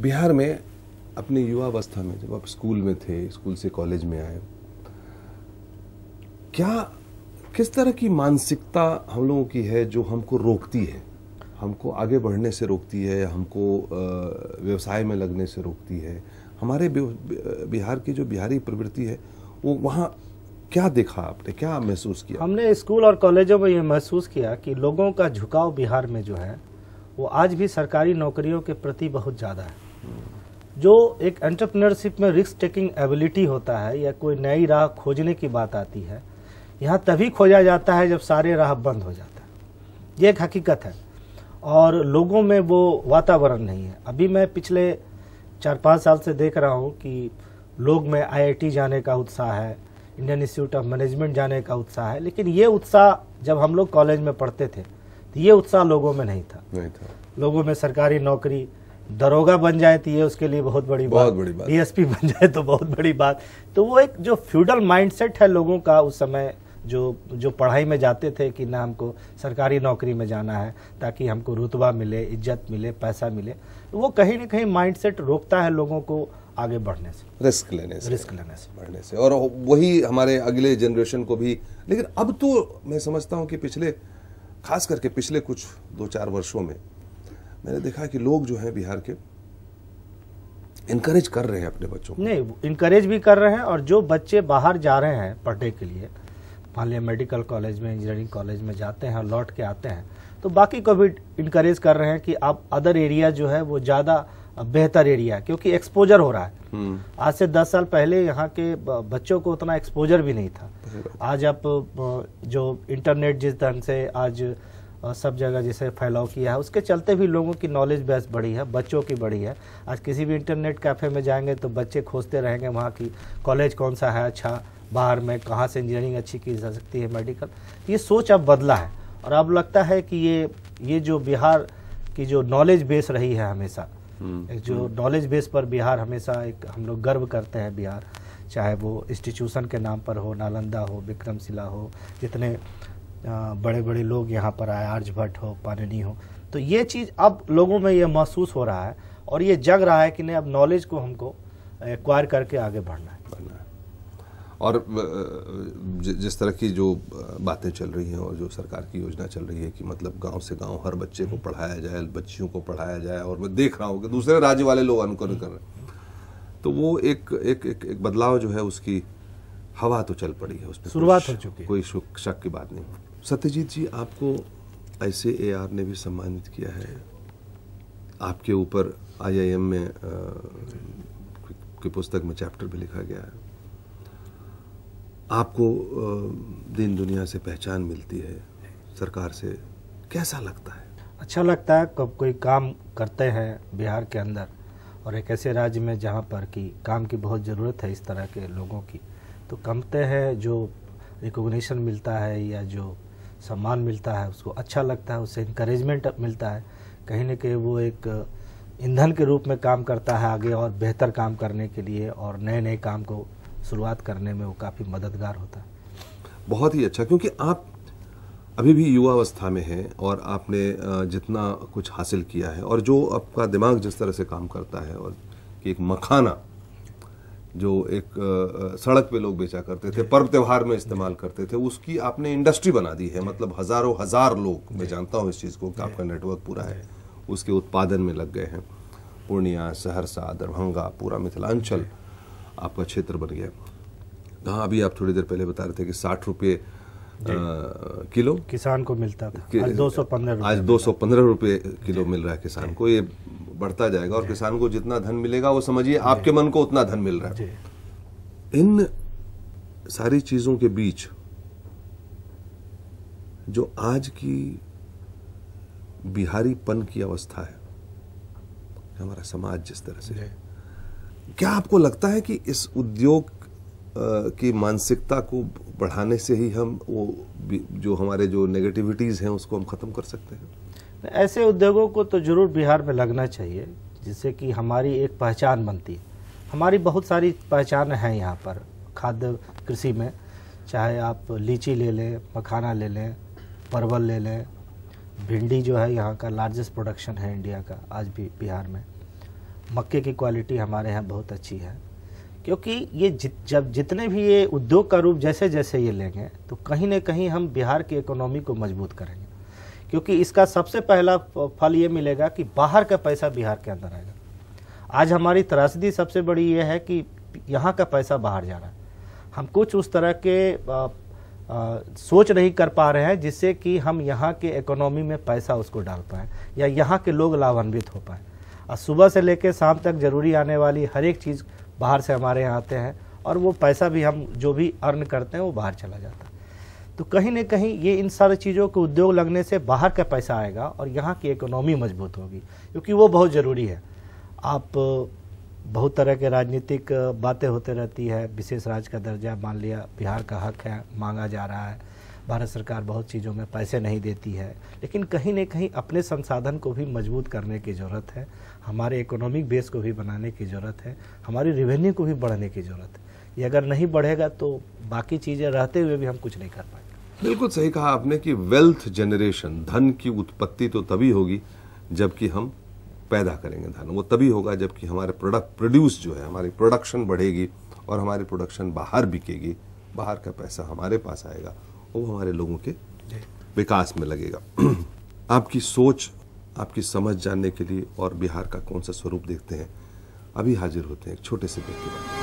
बिहार में अपनी युवावस्था में जब आप स्कूल में थे, स्कूल से कॉलेज में आए, क्या किस तरह की मानसिकता हम लोगों की है जो हमको रोकती है, हमको आगे बढ़ने से रोकती है, हमको व्यवसाय में लगने से रोकती है? हमारे बिहार की जो बिहारी प्रवृत्ति है वो वहाँ क्या देखा आपने, क्या महसूस किया? हमने स्कूल और कॉलेजों में ये महसूस किया कि लोगों का झुकाव बिहार में जो है वो आज भी सरकारी नौकरियों के प्रति बहुत ज़्यादा है। जो एक एंटरप्रेन्योरशिप में रिस्क टेकिंग एबिलिटी होता है या कोई नई राह खोजने की बात आती है, यहाँ तभी खोजा जाता है जब सारे राह बंद हो जाता है। ये एक हकीकत है और लोगों में वो वातावरण नहीं है। अभी मैं पिछले 4-5 साल से देख रहा हूँ कि लोग में IIT जाने का उत्साह है, इंडियन इंस्टीट्यूट ऑफ मैनेजमेंट जाने का उत्साह है, लेकिन ये उत्साह जब हम लोग कॉलेज में पढ़ते थे तो ये उत्साह लोगों में नहीं था। लोगों में सरकारी नौकरी, दरोगा बन जाए तो ये उसके लिए बहुत बड़ी बात, DSP बन जाए तो बहुत बड़ी बात। तो वो एक जो फ्यूडल माइंडसेट है लोगों का उस समय, जो पढ़ाई में जाते थे कि ना हमको सरकारी नौकरी में जाना है ताकि हमको रुतबा मिले, इज्जत मिले, पैसा मिले, तो वो कहीं ना कहीं माइंडसेट रोकता है लोगों को आगे बढ़ने से, रिस्क लेने से बढ़ने से, और वही हमारे अगले जनरेशन को भी। लेकिन अब तो मैं समझता हूँ कि खास करके पिछले कुछ 2-4 वर्षों में मैंने देखा कि लोग जो हैं बिहार के इनकरेज कर रहे हैं अपने बच्चों को। नहीं, इनकरेज भी कर रहे हैं, और जो बच्चे बाहर जा रहे हैं पढ़ने के लिए, मान लिया मेडिकल कॉलेज में, इंजीनियरिंग कॉलेज में जाते हैं और लौट के आते हैं, तो बाकी को भी इनकरेज कर रहे हैं कि आप अदर एरिया जो है वो ज़्यादा बेहतर एरिया है, क्योंकि एक्सपोजर हो रहा है। आज से 10 साल पहले यहाँ के बच्चों को उतना एक्सपोजर भी नहीं था। आज आप जो इंटरनेट जिस ढंग से आज सब जगह जैसे फैलाव किया है, उसके चलते भी लोगों की नॉलेज बेस बढ़ी है, बच्चों की बढ़ी है। आज किसी भी इंटरनेट कैफ़े में जाएंगे तो बच्चे खोजते रहेंगे वहाँ की कॉलेज कौन सा है अच्छा, बाहर में कहाँ से इंजीनियरिंग अच्छी की जा सकती है, मेडिकल। ये सोच अब बदला है और अब लगता है कि ये जो बिहार की जो नॉलेज बेस रही है हमेशा, एक जो नॉलेज बेस पर बिहार हमेशा एक हम लोग गर्व करते हैं बिहार, चाहे वो इंस्टीट्यूशन के नाम पर हो, नालंदा हो, विक्रमशिला हो, जितने बड़े बड़े लोग यहाँ पर आए, आर्यभट्ट हो, पाणिनि हो, तो ये चीज़ अब लोगों में ये महसूस हो रहा है और ये जग रहा है कि नहीं, अब नॉलेज को हमको एक्वायर करके आगे बढ़ना है। और जिस तरह की जो बातें चल रही हैं और जो सरकार की योजना चल रही है कि मतलब गांव से गांव हर बच्चे को पढ़ाया जाए, बच्चियों को पढ़ाया जाए, और मैं देख रहा हूँ कि दूसरे राज्य वाले लोग अनुकरण कर रहे हैं, तो वो एक बदलाव जो है उसकी हवा तो चल पड़ी है, उसमें शुरुआत हो चुकी है, कोई शक की बात नहीं। सत्यजीत जी, आपको ICAR ने भी सम्मानित किया है, आपके ऊपर IIM में की पुस्तक में चैप्टर भी लिखा गया है, आपको दीन दुनिया से पहचान मिलती है, सरकार से, कैसा लगता है? अच्छा लगता है। कब कोई काम करते हैं बिहार के अंदर और एक ऐसे राज्य में जहाँ पर कि काम की बहुत ज़रूरत है इस तरह के लोगों की, तो कमते हैं जो रिकॉग्निशन मिलता है या जो सम्मान मिलता है उसको अच्छा लगता है, उससे इनकरेजमेंट मिलता है, कहीं ना कहीं वो एक ईंधन के रूप में काम करता है आगे और बेहतर काम करने के लिए, और नए नए काम को शुरुआत करने में वो काफ़ी मददगार होता है। बहुत ही अच्छा, क्योंकि आप अभी भी युवावस्था में हैं और आपने जितना कुछ हासिल किया है और जो आपका दिमाग जिस तरह से काम करता है, और कि एक मखाना जो एक सड़क पे लोग बेचा करते थे, पर्व त्योहार में इस्तेमाल करते थे, उसकी आपने इंडस्ट्री बना दी है। मतलब हजारों हजार लोग, मैं जानता हूँ इस चीज़ को कि आपका नेटवर्क पूरा है, उसके उत्पादन में लग गए हैं। पूर्णिया, सहरसा, दरभंगा, पूरा मिथिलांचल आपका क्षेत्र बन गया। हाँ, अभी आप थोड़ी देर पहले बता रहे थे कि 60 रुपये किलो किसान को मिलता था, आज 215 रुपये किलो मिल रहा है किसान को। ये बढ़ता जाएगा और किसान को जितना धन मिलेगा वो समझिए आपके मन को उतना धन मिल रहा है। इन सारी चीजों के बीच जो आज की बिहारीपन की अवस्था है, हमारा समाज जिस तरह से है, क्या आपको लगता है कि इस उद्योग की मानसिकता को बढ़ाने से ही हम वो जो हमारे जो नेगेटिविटीज हैं उसको हम खत्म कर सकते हैं? ऐसे उद्योगों को तो जरूर बिहार में लगना चाहिए, जिससे कि हमारी एक पहचान बनती है। हमारी बहुत सारी पहचान है यहाँ पर खाद्य कृषि में, चाहे आप लीची ले लें, मखाना ले लें, परवल ले लें, भिंडी जो है यहाँ का लार्जेस्ट प्रोडक्शन है इंडिया का आज भी बिहार में, मक्के की क्वालिटी हमारे यहाँ बहुत अच्छी है, क्योंकि ये जब जितने भी ये उद्योग का रूप जैसे जैसे ये लेंगे तो कहीं न कहीं हम बिहार की इकोनॉमी को मजबूत करेंगे, क्योंकि इसका सबसे पहला फल ये मिलेगा कि बाहर का पैसा बिहार के अंदर आएगा। आज हमारी त्रासदी सबसे बड़ी ये है कि यहाँ का पैसा बाहर जा रहा है। हम कुछ उस तरह के सोच नहीं कर पा रहे हैं जिससे कि हम यहाँ के इकोनॉमी में पैसा उसको डाल पाएँ या यहाँ के लोग लाभान्वित हो पाएँ। और सुबह से लेकर शाम तक जरूरी आने वाली हर एक चीज़ बाहर से हमारे यहाँ आते हैं और वो पैसा भी हम जो भी अर्न करते हैं वो बाहर चला जाता है। तो कहीं न कहीं ये इन सारी चीज़ों को उद्योग लगने से बाहर का पैसा आएगा और यहाँ की इकोनॉमी मजबूत होगी, क्योंकि वो बहुत ज़रूरी है। आप बहुत तरह के राजनीतिक बातें होते रहती है, विशेष राज्य का दर्जा मान लिया, बिहार का हक है, मांगा जा रहा है, भारत सरकार बहुत चीज़ों में पैसे नहीं देती है, लेकिन कहीं न कहीं अपने संसाधन को भी मजबूत करने की ज़रूरत है, हमारे इकोनॉमिक बेस को भी बनाने की ज़रूरत है, हमारी रेवेन्यू को भी बढ़ाने की ज़रूरत है। ये अगर नहीं बढ़ेगा तो बाकी चीज़ें रहते हुए भी हम कुछ नहीं कर पाएंगे। बिल्कुल सही कहा आपने कि वेल्थ जनरेशन, धन की उत्पत्ति तो तभी होगी जबकि हम पैदा करेंगे धन। वो तभी होगा जबकि हमारे प्रोड्यूस जो है, हमारी प्रोडक्शन बढ़ेगी और हमारी प्रोडक्शन बाहर बिकेगी, बाहर का पैसा हमारे पास आएगा, वो हमारे लोगों के विकास में लगेगा। आपकी सोच, आपकी समझ जानने के लिए और बिहार का कौन सा स्वरूप देखते हैं, अभी हाजिर होते हैं एक छोटे से ब्रेक के बाद।